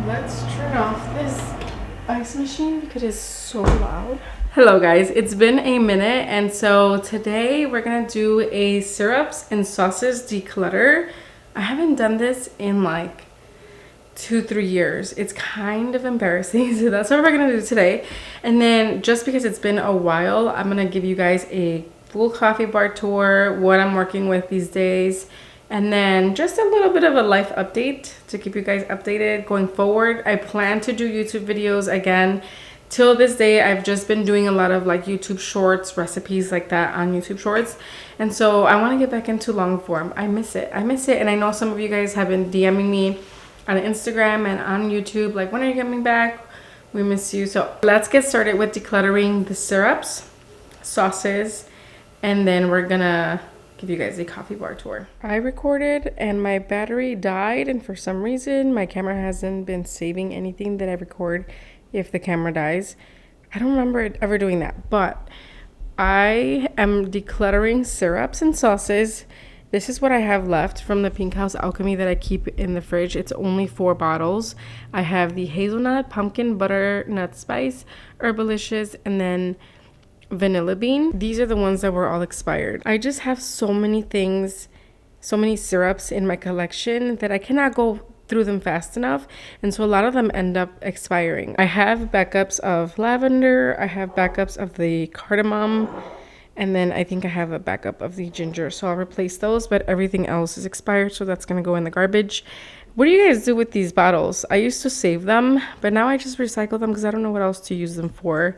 Let's turn off this ice machine because it's so loud. Hello guys, it's been a minute, and so today we're gonna do a syrups and sauces declutter. I haven't done this in like 2-3 years. It's kind of embarrassing, so that's what we're gonna do today. And then just because it's been a while, I'm gonna give you guys a full coffee bar tour, what I'm working with these days, and then just a little bit of a life update to keep you guys updated going forward. I plan to do YouTube videos again. Till this day, I've just been doing a lot of like YouTube shorts, recipes like that on YouTube shorts. And so I want to get back into long form. I miss it. And I know some of you guys have been DMing me on Instagram and on YouTube, like, when are you coming back? We miss you. So let's get started with decluttering the syrups, sauces, and then we're gonna give you guys a coffee bar tour. I recorded and my battery died, and for some reason my camera hasn't been saving anything that I record if the camera dies. I don't remember it ever doing that, but I am decluttering syrups and sauces. This is what I have left from the Pink House Alchemy that I keep in the fridge. It's only 4 bottles. I have the hazelnut, pumpkin, butternut spice, herbalicious, and then vanilla bean. These are the ones that were all expired. I just have so many things, so many syrups in my collection that I cannot go through them fast enough, and so a lot of them end up expiring. I have backups of lavender, I have backups of the cardamom, and then I think I have a backup of the ginger, so I'll replace those, but everything else is expired, so that's gonna go in the garbage. What do you guys do with these bottles? I used to save them, but now I just recycle them because I don't know what else to use them for.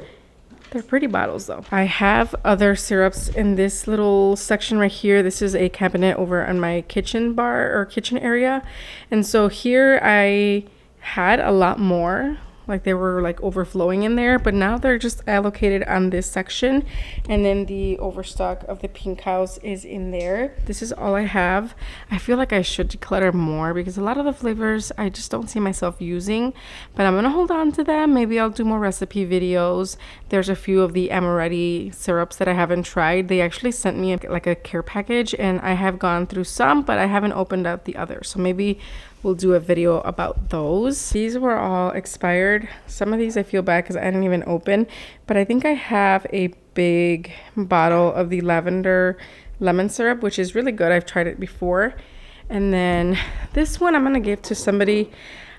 They're pretty bottles though. I have other syrups in this little section right here. This is a cabinet over on my kitchen bar or kitchen area. And so here I had a lot more, like they were like overflowing in there, but now they're just allocated on this section. And then the overstock of the Pink House is in there. This is all I have. I feel like I should declutter more because a lot of the flavors I just don't see myself using, but I'm gonna hold on to them. Maybe I'll do more recipe videos. There's a few of the amaretti syrups that I haven't tried. They actually sent me like a care package, and I have gone through some, but I haven't opened up the others. So maybe we'll do a video about those. These were all expired. Some of these I feel bad because I didn't even open, but I think I have a big bottle of the lavender lemon syrup, which is really good. I've tried it before. And then this one I'm gonna give to somebody.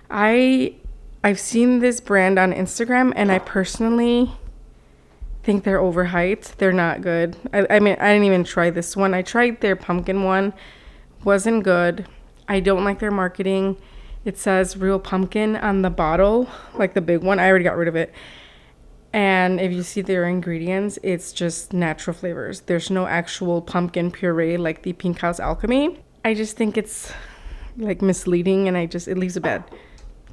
I've seen this brand on Instagram, and I personally think they're overhyped. They're not good. I mean, I didn't even try this one. I tried their pumpkin one. Wasn't good. I don't like their marketing. It says real pumpkin on the bottle, like the big one. I already got rid of it. And if you see their ingredients, it's just natural flavors. There's no actual pumpkin puree like the Pink House Alchemy. I just think it's like misleading, and it leaves a bad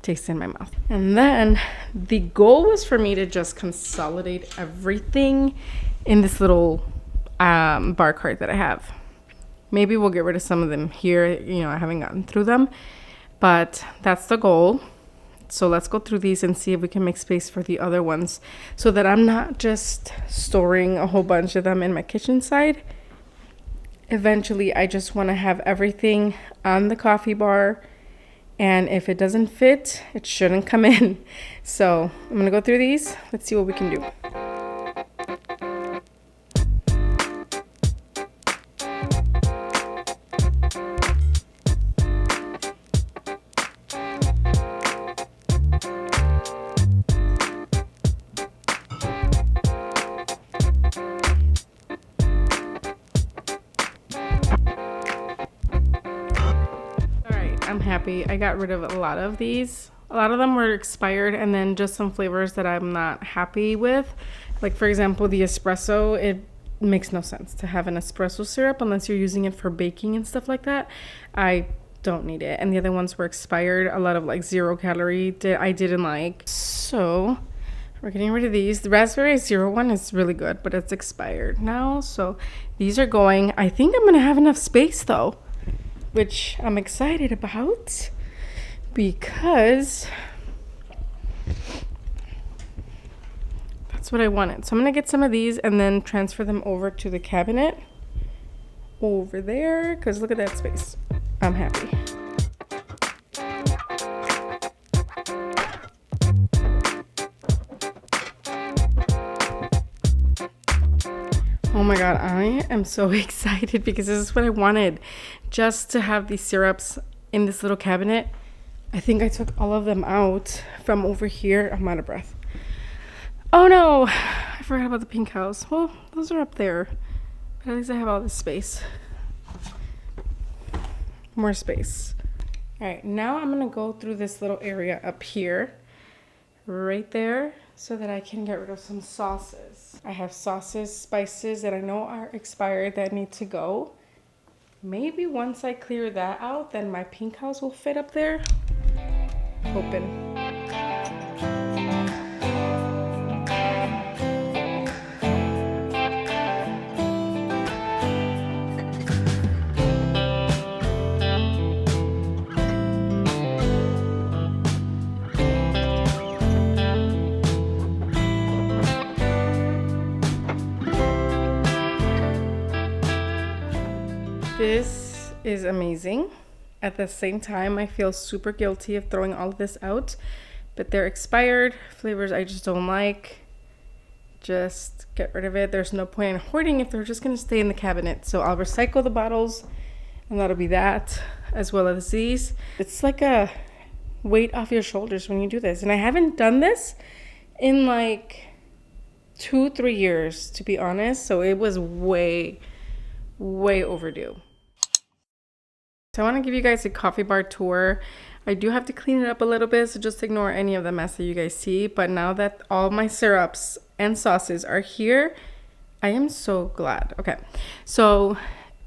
taste in my mouth. And then the goal was for me to just consolidate everything in this little bar cart that I have. Maybe we'll get rid of some of them here. You know, I haven't gotten through them, but that's the goal. So let's go through these and see if we can make space for the other ones so that I'm not just storing a whole bunch of them in my kitchen side. Eventually, I just want to have everything on the coffee bar, and if it doesn't fit, it shouldn't come in. So I'm gonna go through these. Let's see what we can do. I'm happy. I got rid of a lot of these. A lot of them were expired, and then just some flavors that I'm not happy with. Like, for example, the espresso. It makes no sense to have an espresso syrup unless you're using it for baking and stuff like that. I don't need it. And the other ones were expired. A lot of like 0 calorie I didn't like. So we're getting rid of these. The raspberry zero one is really good, but it's expired now. So these are going. I think I'm gonna have enough space though, which I'm excited about because that's what I wanted. So I'm gonna get some of these and then transfer them over to the cabinet over there, because look at that space. I'm happy. my god, I am so excited because this is what I wanted. Just to have these syrups in this little cabinet. I think I took all of them out from over here. I'm out of breath. Oh no, I forgot about the pink house. Well, those are up there. But at least I have all this space. More space. All right, now I'm gonna go through this little area up here, right there, so that I can get rid of some sauces. I have sauces, spices that I know are expired that need to go. Maybe once I clear that out, then my pink house will fit up there. Hoping. This is amazing. At the same time, I feel super guilty of throwing all of this out, but they're expired flavors I just don't like. Just get rid of it. There's no point in hoarding if they're just gonna stay in the cabinet. So I'll recycle the bottles, and that'll be that, as well as these. It's like a weight off your shoulders when you do this. And I haven't done this in like 2-3 years, to be honest. So it was way overdue. So I want to give you guys a coffee bar tour. I do have to clean it up a little bit, so just ignore any of the mess that you guys see. But now that all my syrups and sauces are here, I am so glad. Okay, so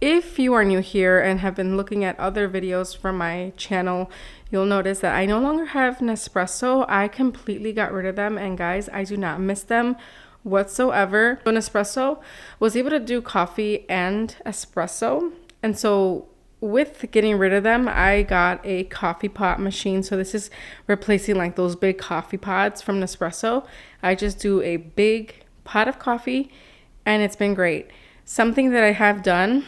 if you are new here and have been looking at other videos from my channel, you'll notice that I no longer have Nespresso. I completely got rid of them, and guys, I do not miss them whatsoever. So Nespresso was able to do coffee and espresso, and so with getting rid of them, I got a coffee pot machine. So this is replacing like those big coffee pots from Nespresso. I just do a big pot of coffee, and it's been great. Something that I have done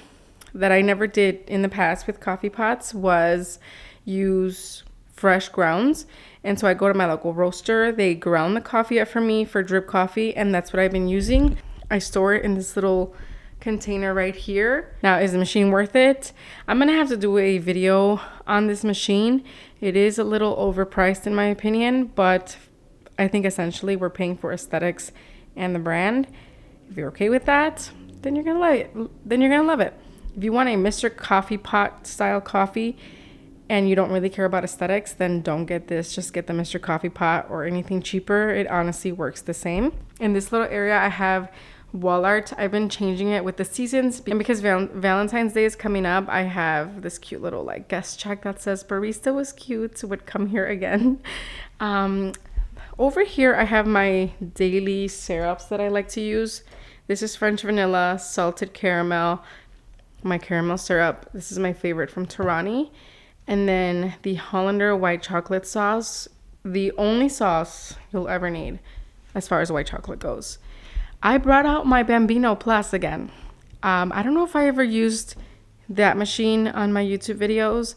that I never did in the past with coffee pots was use fresh grounds. And so I go to my local roaster, they ground the coffee up for me for drip coffee, and that's what I've been using. I store it in this little container right here. Now, is the machine worth it? I'm gonna have to do a video on this machine. It is a little overpriced in my opinion, but I think essentially we're paying for aesthetics and the brand. If you're okay with that, then you're gonna love it. If you want a Mr. Coffee Pot style coffee and you don't really care about aesthetics, then don't get this. Just get the Mr. Coffee Pot or anything cheaper. It honestly works the same. In this little area, I have wall art. I've been changing it with the seasons, and because Valentine's Day is coming up, I have this cute little like guest check that says barista was cute, would come here again. Over here I have my daily syrups that I like to use. This is French vanilla, salted caramel, my caramel syrup. This is my favorite from Torani. And then the Hollander white chocolate sauce, the only sauce you'll ever need as far as white chocolate goes. I brought out my Bambino Plus again. I don't know if I ever used that machine on my YouTube videos,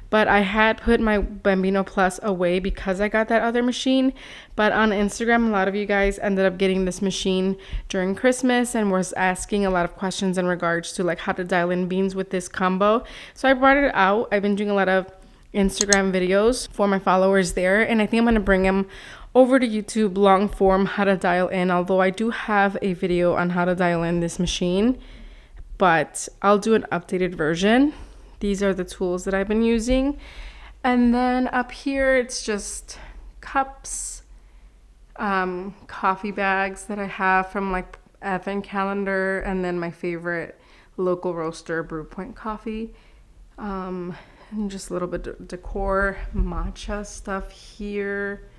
but I had put my Bambino Plus away because I got that other machine. But on Instagram, a lot of you guys ended up getting this machine during Christmas and was asking a lot of questions in regards to like how to dial in beans with this combo. So I brought it out. I've been doing a lot of Instagram videos for my followers there, and I think I'm going to bring them over to YouTube long form, how to dial in, although I do have a video on how to dial in this machine, but I'll do an updated version. These are the tools that I've been using. And then up here, it's just cups, coffee bags that I have from like W Calendar, and then my favorite local roaster, Brew Point Coffee. And just a little bit of decor, matcha stuff here.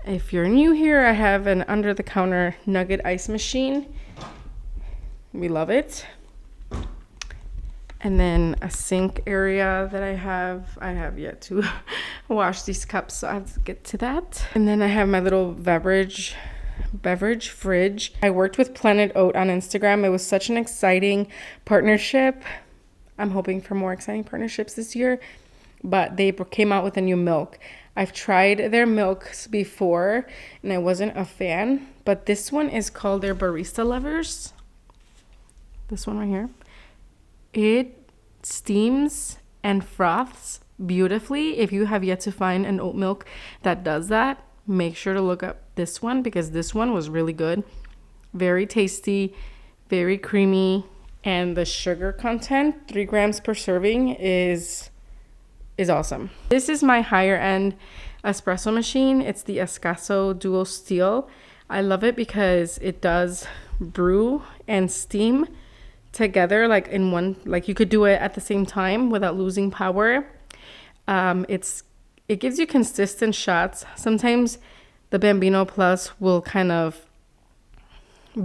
If you're new here, I have an under-the-counter nugget ice machine. We love it. And then a sink area that I have yet to wash these cups, so I have to get to that. And then I have my little beverage fridge. I worked with Planet Oat on Instagram. It was such an exciting partnership. I'm hoping for more exciting partnerships this year, but they came out with a new milk. I've tried their milks before and I wasn't a fan, but this one is called their Barista Lovers. this one right here, it steams and froths beautifully. If you have yet to find an oat milk that does that, make sure to look up this one, because this one was really good. Very tasty, very creamy, and the sugar content, 3 grams per serving, is awesome. This is my higher end espresso machine. It's the Escasso Duo Steel. I love it because it does brew and steam together, like in one, like you could do it at the same time without losing power. It gives you consistent shots. Sometimes the Bambino Plus will kind of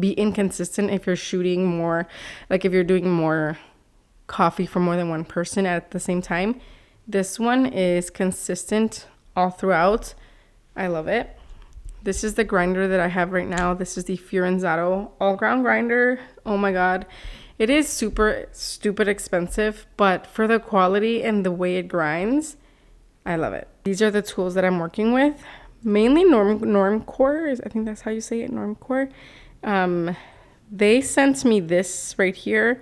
be inconsistent if you're shooting more, like if you're doing more coffee for more than one person at the same time. This one is consistent all throughout. I love it. This is the grinder that I have right now. This is the Firenzato all-ground grinder. Oh my god. It is super stupid expensive, but for the quality and the way it grinds, I love it. These are the tools that I'm working with. Mainly Normcore, I think that's how you say it, Normcore. They sent me this right here,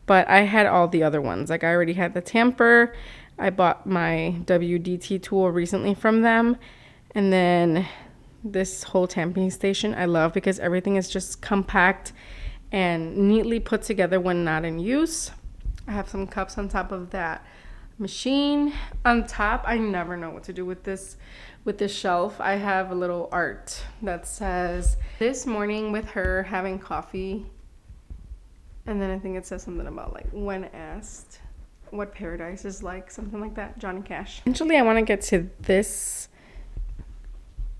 but I had all the other ones. Like I already had the tamper. I bought my WDT tool recently from them. And then this whole tamping station I love because everything is just compact and neatly put together when not in use. I have some cups on top of that machine. On top, I never know what to do with this shelf. I have a little art that says, "This morning with her having coffee." And then I think it says something about like, when asked what paradise is like, something like that, Johnny Cash. Eventually I want to get to this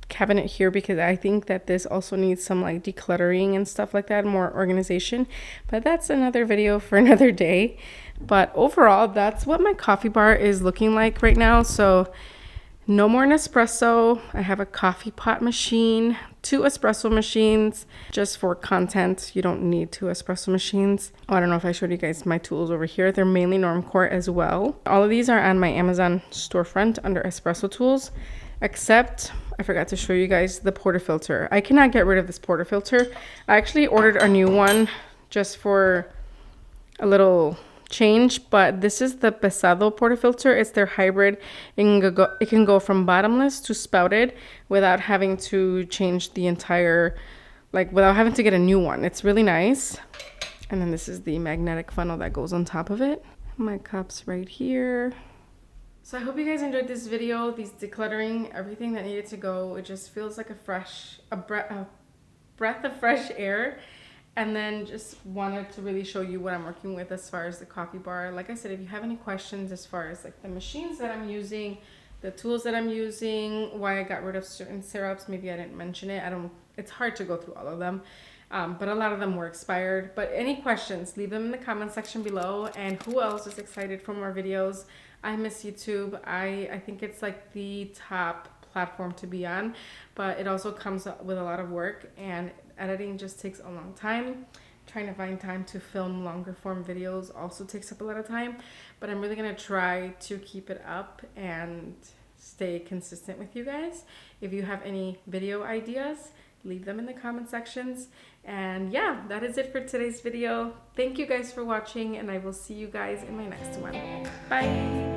cabinet here because I think that this also needs some like decluttering and stuff like that, more organization, but that's another video for another day. But overall, that's what my coffee bar is looking like right now. So no more Nespresso. I have a coffee pot machine, 2 espresso machines. Just for content, you don't need 2 espresso machines. Oh, I don't know if I showed you guys my tools over here. They're mainly Normcore as well. All of these are on my Amazon storefront under espresso tools, except I forgot to show you guys the portafilter. I cannot get rid of this portafilter. I actually ordered a new one just for a little change, but this is the Pesado portafilter. It's their hybrid. It can go from bottomless to spouted without having to change the entire, like without having to get a new one. It's really nice. And then this is the magnetic funnel that goes on top of it. My cups right here. So I hope you guys enjoyed this video, these decluttering, everything that needed to go. It just feels like a breath of fresh air. And then just wanted to really show you what I'm working with as far as the coffee bar. Like I said, if you have any questions as far as like the machines that I'm using, the tools that I'm using, why I got rid of certain syrups, maybe I didn't mention it. It's hard to go through all of them, but a lot of them were expired. But any questions, leave them in the comment section below. And who else is excited for more videos? I miss YouTube. I think it's like the top platform to be on, but it also comes with a lot of work, and editing just takes a long time. Trying to find time to film longer form videos also takes up a lot of time, but I'm really gonna try to keep it up and stay consistent with you guys. If you have any video ideas, leave them in the comment sections. And yeah, that is it for today's video. Thank you guys for watching, and I will see you guys in my next one. Bye.